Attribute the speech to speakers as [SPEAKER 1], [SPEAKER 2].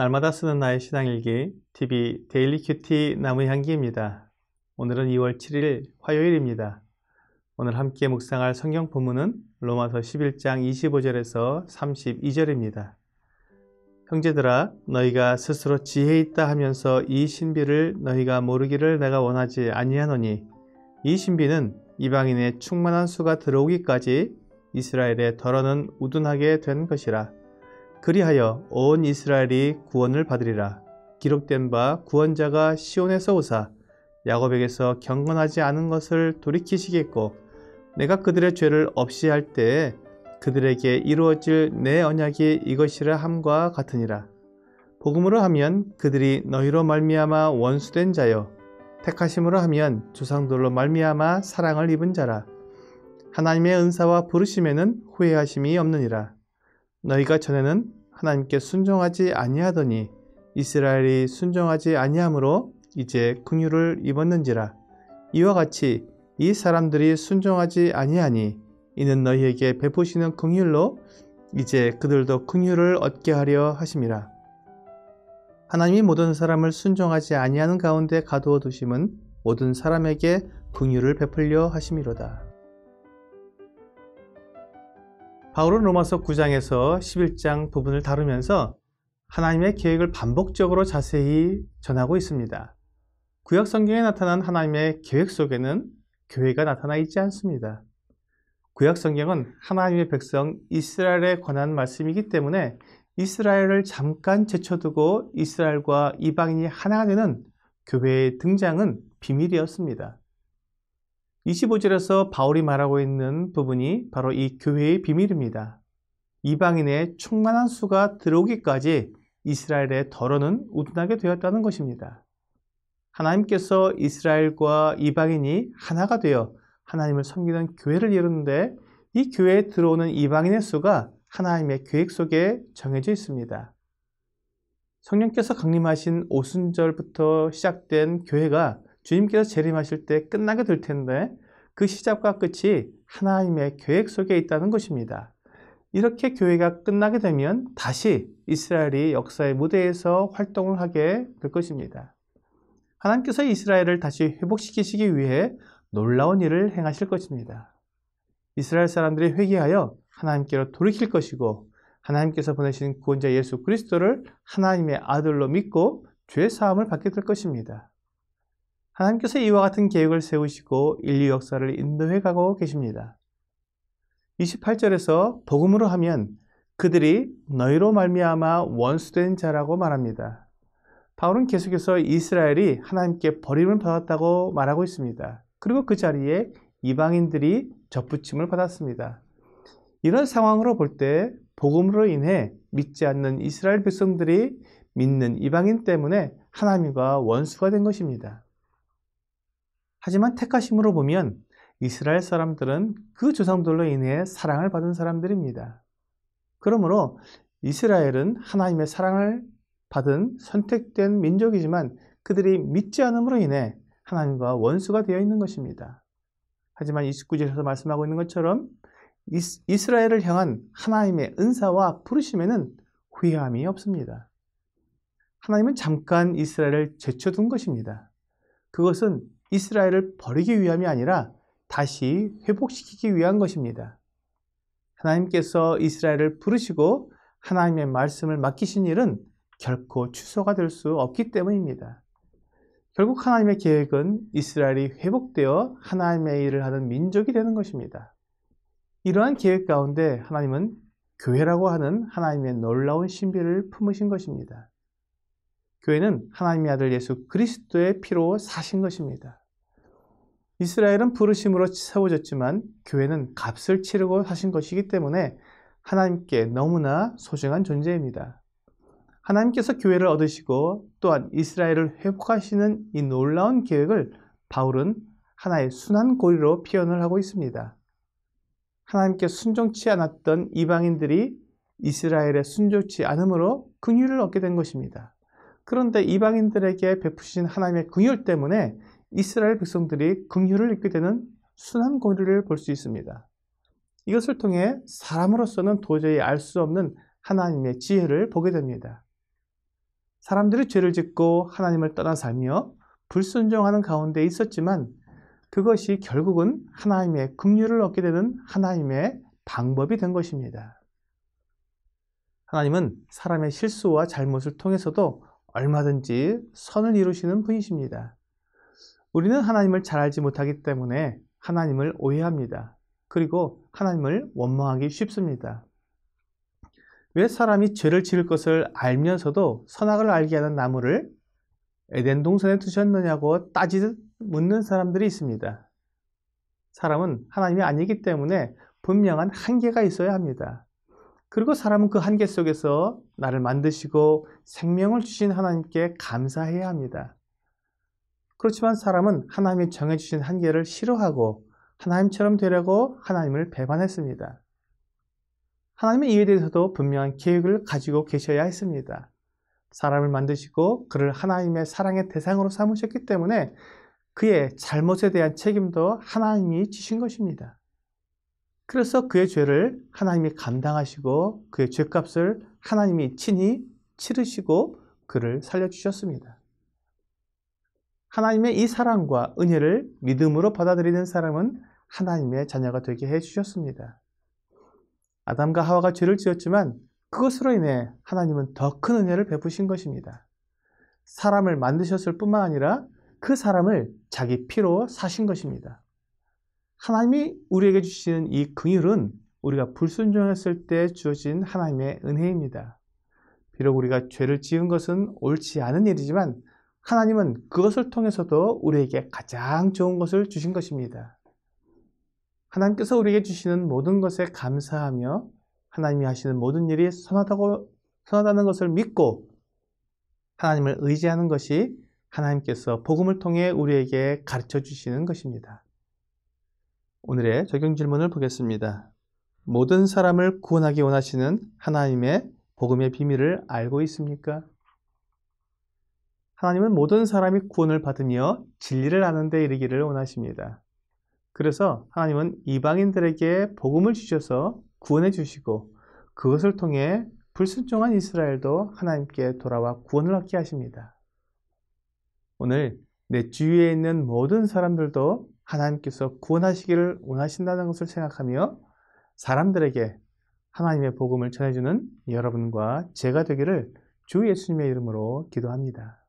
[SPEAKER 1] 날마다 쓰는 나의 신앙일기 TV 데일리 큐티 나무의 향기입니다. 오늘은 2월 7일 화요일입니다. 오늘 함께 묵상할 성경 본문은 로마서 11장 25절에서 32절입니다. 형제들아, 너희가 스스로 지혜 있다 하면서 이 신비를 너희가 모르기를 내가 원하지 아니하노니, 이 신비는 이방인의 충만한 수가 들어오기까지 이스라엘의 덜어는 우둔하게 된 것이라. 그리하여 온 이스라엘이 구원을 받으리라. 기록된 바 구원자가 시온에서 오사 야곱에게서 경건하지 않은 것을 돌이키시겠고, 내가 그들의 죄를 없이 할 때에 그들에게 이루어질 내 언약이 이것이라 함과 같으니라. 복음으로 하면 그들이 너희로 말미암아 원수된 자요, 택하심으로 하면 조상들로 말미암아 사랑을 입은 자라. 하나님의 은사와 부르심에는 후회하심이 없느니라. 너희가 전에는 하나님께 순종하지 아니하더니 이스라엘이 순종하지 아니하므로 이제 긍휼을 입었는지라. 이와 같이 이 사람들이 순종하지 아니하니 이는 너희에게 베푸시는 긍휼로 이제 그들도 긍휼을 얻게 하려 하심이라. 하나님이 모든 사람을 순종하지 아니하는 가운데 가두어 두심은 모든 사람에게 긍휼을 베풀려 하심이로다. 바울은 로마서 9장에서 11장 부분을 다루면서 하나님의 계획을 반복적으로 자세히 전하고 있습니다. 구약 성경에 나타난 하나님의 계획 속에는 교회가 나타나 있지 않습니다. 구약 성경은 하나님의 백성 이스라엘에 관한 말씀이기 때문에 이스라엘을 잠깐 제쳐두고 이스라엘과 이방인이 하나가 되는 교회의 등장은 비밀이었습니다. 25절에서 바울이 말하고 있는 부분이 바로 이 교회의 비밀입니다. 이방인의 충만한 수가 들어오기까지 이스라엘의 덜어는 우둔하게 되었다는 것입니다. 하나님께서 이스라엘과 이방인이 하나가 되어 하나님을 섬기는 교회를 이루는데, 이 교회에 들어오는 이방인의 수가 하나님의 계획 속에 정해져 있습니다. 성령께서 강림하신 오순절부터 시작된 교회가 주님께서 재림하실 때 끝나게 될 텐데, 그 시작과 끝이 하나님의 계획 속에 있다는 것입니다. 이렇게 교회가 끝나게 되면 다시 이스라엘이 역사의 무대에서 활동을 하게 될 것입니다. 하나님께서 이스라엘을 다시 회복시키시기 위해 놀라운 일을 행하실 것입니다. 이스라엘 사람들이 회개하여 하나님께로 돌이킬 것이고, 하나님께서 보내신 구원자 예수 그리스도를 하나님의 아들로 믿고 죄 사함을 받게 될 것입니다. 하나님께서 이와 같은 계획을 세우시고 인류 역사를 인도해 가고 계십니다. 28절에서 복음으로 하면 그들이 너희로 말미암아 원수된 자라고 말합니다. 바울은 계속해서 이스라엘이 하나님께 버림을 받았다고 말하고 있습니다. 그리고 그 자리에 이방인들이 접붙임을 받았습니다. 이런 상황으로 볼 때 복음으로 인해 믿지 않는 이스라엘 백성들이 믿는 이방인 때문에 하나님과 원수가 된 것입니다. 하지만 택하심으로 보면 이스라엘 사람들은 그 조상들로 인해 사랑을 받은 사람들입니다. 그러므로 이스라엘은 하나님의 사랑을 받은 선택된 민족이지만 그들이 믿지 않음으로 인해 하나님과 원수가 되어 있는 것입니다. 하지만 29절에서 말씀하고 있는 것처럼 이스라엘을 향한 하나님의 은사와 부르심에는 후회함이 없습니다. 하나님은 잠깐 이스라엘을 제쳐둔 것입니다. 그것은 이스라엘을 버리기 위함이 아니라 다시 회복시키기 위한 것입니다. 하나님께서 이스라엘을 부르시고 하나님의 말씀을 맡기신 일은 결코 취소가 될 수 없기 때문입니다. 결국 하나님의 계획은 이스라엘이 회복되어 하나님의 일을 하는 민족이 되는 것입니다. 이러한 계획 가운데 하나님은 교회라고 하는 하나님의 놀라운 신비를 품으신 것입니다. 교회는 하나님의 아들 예수 그리스도의 피로 사신 것입니다. 이스라엘은 부르심으로 세워졌지만 교회는 값을 치르고 사신 것이기 때문에 하나님께 너무나 소중한 존재입니다. 하나님께서 교회를 얻으시고 또한 이스라엘을 회복하시는 이 놀라운 계획을 바울은 하나의 순환 고리로 표현을 하고 있습니다. 하나님께 순종치 않았던 이방인들이 이스라엘에 순종치 않음으로 긍휼을 얻게 된 것입니다. 그런데 이방인들에게 베푸신 하나님의 긍휼 때문에 이스라엘 백성들이 긍휼을 입게 되는 순환 고리를 볼 수 있습니다. 이것을 통해 사람으로서는 도저히 알 수 없는 하나님의 지혜를 보게 됩니다. 사람들이 죄를 짓고 하나님을 떠나 살며 불순종하는 가운데 있었지만 그것이 결국은 하나님의 긍휼을 얻게 되는 하나님의 방법이 된 것입니다. 하나님은 사람의 실수와 잘못을 통해서도 얼마든지 선을 이루시는 분이십니다. 우리는 하나님을 잘 알지 못하기 때문에 하나님을 오해합니다. 그리고 하나님을 원망하기 쉽습니다. 왜 사람이 죄를 지을 것을 알면서도 선악을 알게 하는 나무를 에덴 동산에 두셨느냐고 따지듯 묻는 사람들이 있습니다. 사람은 하나님이 아니기 때문에 분명한 한계가 있어야 합니다. 그리고 사람은 그 한계 속에서 나를 만드시고 생명을 주신 하나님께 감사해야 합니다. 그렇지만 사람은 하나님이 정해주신 한계를 싫어하고 하나님처럼 되려고 하나님을 배반했습니다. 하나님은 이에 대해서도 분명한 계획을 가지고 계셔야 했습니다. 사람을 만드시고 그를 하나님의 사랑의 대상으로 삼으셨기 때문에 그의 잘못에 대한 책임도 하나님이 지신 것입니다. 그래서 그의 죄를 하나님이 감당하시고 그의 죄값을 하나님이 친히 치르시고 그를 살려주셨습니다. 하나님의 이 사랑과 은혜를 믿음으로 받아들이는 사람은 하나님의 자녀가 되게 해주셨습니다. 아담과 하와가 죄를 지었지만 그것으로 인해 하나님은 더 큰 은혜를 베푸신 것입니다. 사람을 만드셨을 뿐만 아니라 그 사람을 자기 피로 사신 것입니다. 하나님이 우리에게 주시는 이 긍휼은 우리가 불순종했을 때 주어진 하나님의 은혜입니다. 비록 우리가 죄를 지은 것은 옳지 않은 일이지만 하나님은 그것을 통해서도 우리에게 가장 좋은 것을 주신 것입니다. 하나님께서 우리에게 주시는 모든 것에 감사하며 하나님이 하시는 모든 일이 선하다는 것을 믿고 하나님을 의지하는 것이 하나님께서 복음을 통해 우리에게 가르쳐 주시는 것입니다. 오늘의 적용 질문을 보겠습니다. 모든 사람을 구원하기 원하시는 하나님의 복음의 비밀을 알고 있습니까? 하나님은 모든 사람이 구원을 받으며 진리를 아는 데 이르기를 원하십니다. 그래서 하나님은 이방인들에게 복음을 주셔서 구원해 주시고 그것을 통해 불순종한 이스라엘도 하나님께 돌아와 구원을 얻게 하십니다. 오늘 내 주위에 있는 모든 사람들도 하나님께서 구원하시기를 원하신다는 것을 생각하며 사람들에게 하나님의 복음을 전해주는 여러분과 제가 되기를 주 예수님의 이름으로 기도합니다.